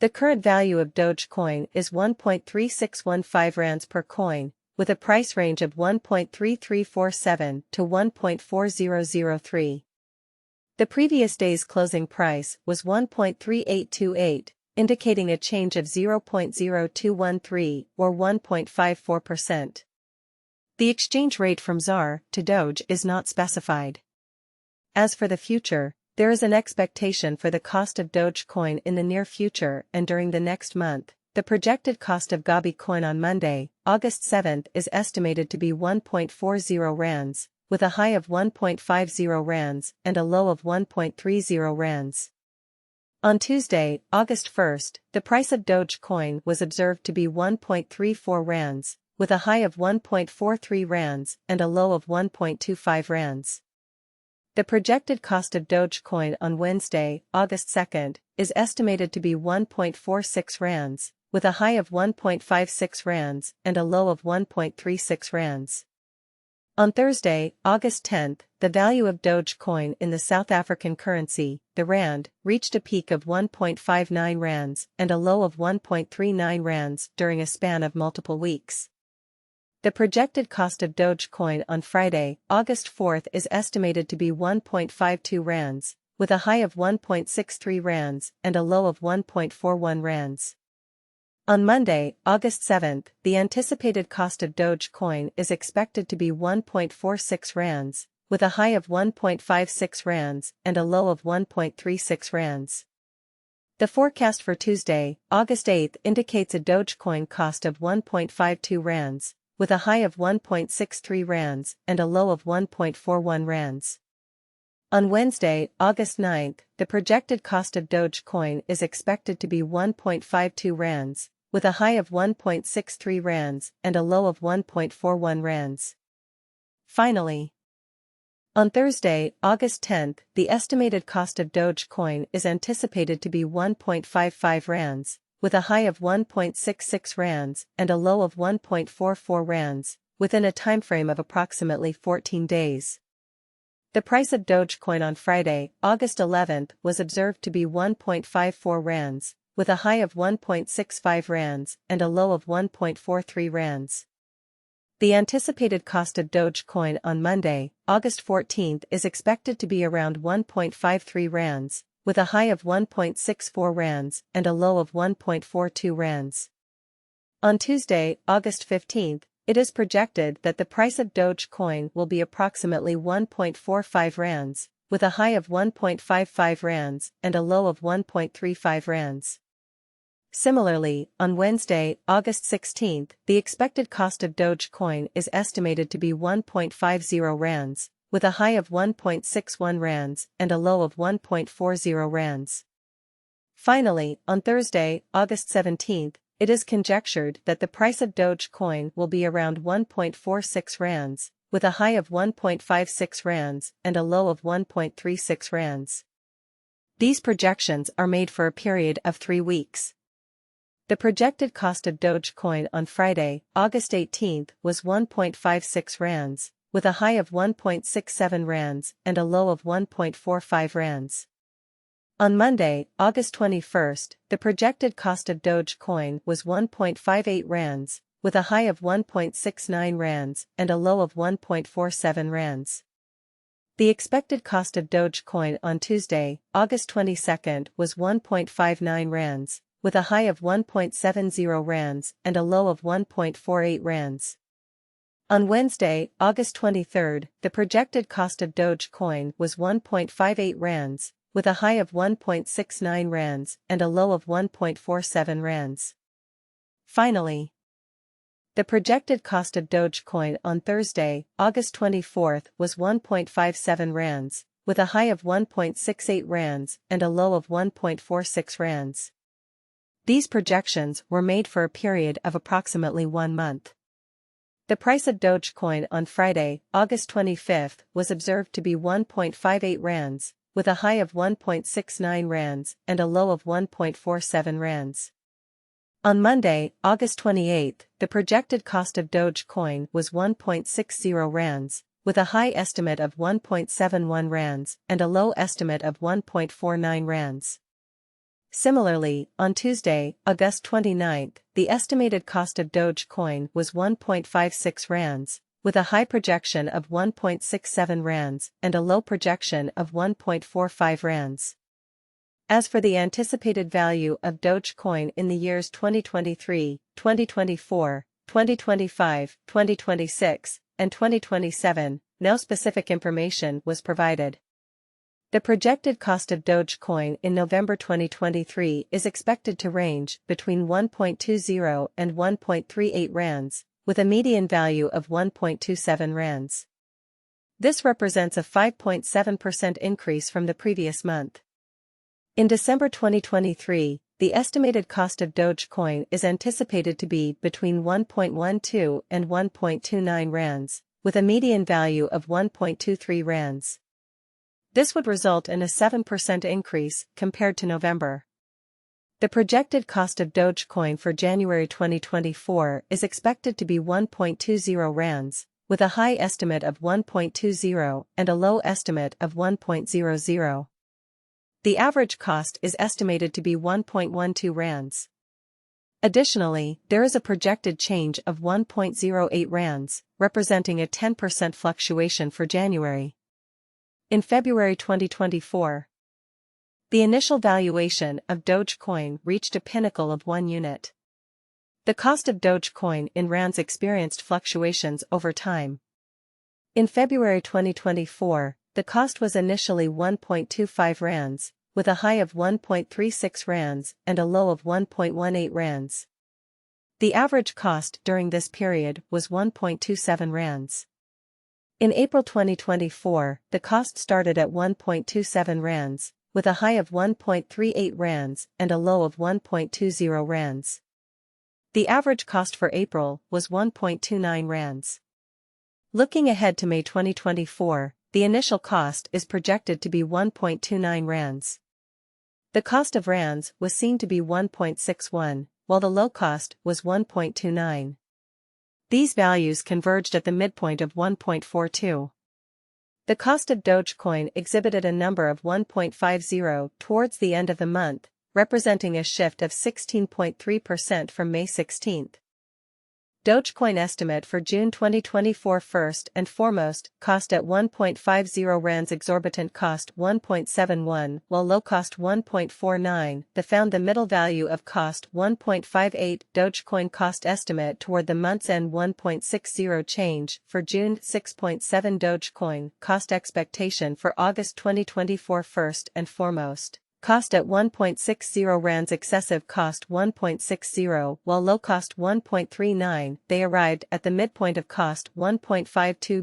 The current value of Dogecoin is 1.3615 rands per coin, with a price range of 1.3347 to 1.4003. The previous day's closing price was 1.3828, indicating a change of 0.0213 or 1.54%. The exchange rate from ZAR to Doge is not specified. As for the future, there is an expectation for the cost of Dogecoin in the near future and during the next month. The projected cost of Gabi coin on Monday, August 7th is estimated to be 1.40 rands, with a high of 1.50 rands and a low of 1.30 rands. On Tuesday, August 1st, the price of Dogecoin was observed to be 1.34 rands, with a high of 1.43 rands and a low of 1.25 rands. The projected cost of Dogecoin on Wednesday, August 2nd, is estimated to be 1.46 rands, with a high of 1.56 rands and a low of 1.36 rands. On Thursday, August 10th, the value of Dogecoin in the South African currency, the rand, reached a peak of 1.59 rands and a low of 1.39 rands during a span of multiple weeks. The projected cost of Dogecoin on Friday, August 4th is estimated to be 1.52 rands, with a high of 1.63 rands and a low of 1.41 rands. On Monday, August 7th, the anticipated cost of Dogecoin is expected to be 1.46 rands, with a high of 1.56 rands and a low of 1.36 rands. The forecast for Tuesday, August 8th indicates a Dogecoin cost of 1.52 rands, with a high of 1.63 rands and a low of 1.41 rands. On Wednesday, August 9th, the projected cost of Dogecoin is expected to be 1.52 rands, with a high of 1.63 rands and a low of 1.41 rands. Finally, on Thursday, August 10th, the estimated cost of Dogecoin is anticipated to be 1.55 rands, with a high of 1.66 rands and a low of 1.44 rands, within a timeframe of approximately 14 days. The price of Dogecoin on Friday, August 11th, was observed to be 1.54 rands, with a high of 1.65 rands and a low of 1.43 rands. The anticipated cost of Dogecoin on Monday, August 14th, is expected to be around 1.53 rands, with a high of 1.64 rands and a low of 1.42 rands. On Tuesday, August 15th, it is projected that the price of Dogecoin will be approximately 1.45 rands, with a high of 1.55 rands and a low of 1.35 rands. Similarly, on Wednesday, August 16th, the expected cost of Dogecoin is estimated to be 1.50 rands, with a high of 1.61 rands and a low of 1.40 rands. Finally, on Thursday, August 17th, it is conjectured that the price of Dogecoin will be around 1.46 rands, with a high of 1.56 rands and a low of 1.36 rands. These projections are made for a period of 3 weeks. The projected cost of Dogecoin on Friday, August 18th, was 1.56 rands, with a high of 1.67 rands and a low of 1.45 rands. On Monday, August 21st, the projected cost of Dogecoin was 1.58 rands, with a high of 1.69 rands and a low of 1.47 rands. The expected cost of Dogecoin on Tuesday, August 22nd, was 1.59 rands, with a high of 1.70 rands and a low of 1.48 rands. On Wednesday, August 23rd, the projected cost of Dogecoin was 1.58 rands, with a high of 1.69 rands and a low of 1.47 rands. Finally, the projected cost of Dogecoin on Thursday, August 24th, was 1.57 rands, with a high of 1.68 rands and a low of 1.46 rands. These projections were made for a period of approximately 1 month. The price of Dogecoin on Friday, August 25th, was observed to be 1.58 rands, with a high of 1.69 rands and a low of 1.47 rands. On Monday, August 28th, the projected cost of Dogecoin was 1.60 rands, with a high estimate of 1.71 rands and a low estimate of 1.49 rands. Similarly, on Tuesday, August 29, the estimated cost of Dogecoin was 1.56 rands, with a high projection of 1.67 rands and a low projection of 1.45 rands. As for the anticipated value of Dogecoin in the years 2023, 2024, 2025, 2026, and 2027, no specific information was provided. The projected cost of Dogecoin in November 2023 is expected to range between 1.20 and 1.38 rands, with a median value of 1.27 rands. This represents a 5.7% increase from the previous month. In December 2023, the estimated cost of Dogecoin is anticipated to be between 1.12 and 1.29 rands, with a median value of 1.23 rands. This would result in a 7% increase compared to November. The projected cost of Dogecoin for January 2024 is expected to be 1.20 rands, with a high estimate of 1.20 and a low estimate of 1.00. The average cost is estimated to be 1.12 rands. Additionally, there is a projected change of 1.08 rands, representing a 10% fluctuation for January. In February 2024, the initial valuation of Dogecoin reached a pinnacle of 1 unit. The cost of Dogecoin in rands experienced fluctuations over time. In February 2024, the cost was initially 1.25 rands, with a high of 1.36 rands and a low of 1.18 rands. The average cost during this period was 1.27 rands. In April 2024, the cost started at 1.27 rands, with a high of 1.38 rands and a low of 1.20 rands. The average cost for April was 1.29 rands. Looking ahead to May 2024, the initial cost is projected to be 1.29 rands. The cost of rands was seen to be 1.61, while the low cost was 1.29. These values converged at the midpoint of 1.42. The cost of Dogecoin exhibited a number of 1.50 towards the end of the month, representing a shift of 16.3% from May 16. Dogecoin estimate for June 2024. First and foremost, cost at 1.50 rands, exorbitant cost 1.71, while low cost 1.49. The found the middle value of cost 1.58. Dogecoin cost estimate toward the month's end 1.60 change for June 6.7. Dogecoin cost expectation for August 2024. First and foremost, cost at 1.60 rands, excessive cost 1.60, while low cost 1.39. They arrived at the midpoint of cost 1.52.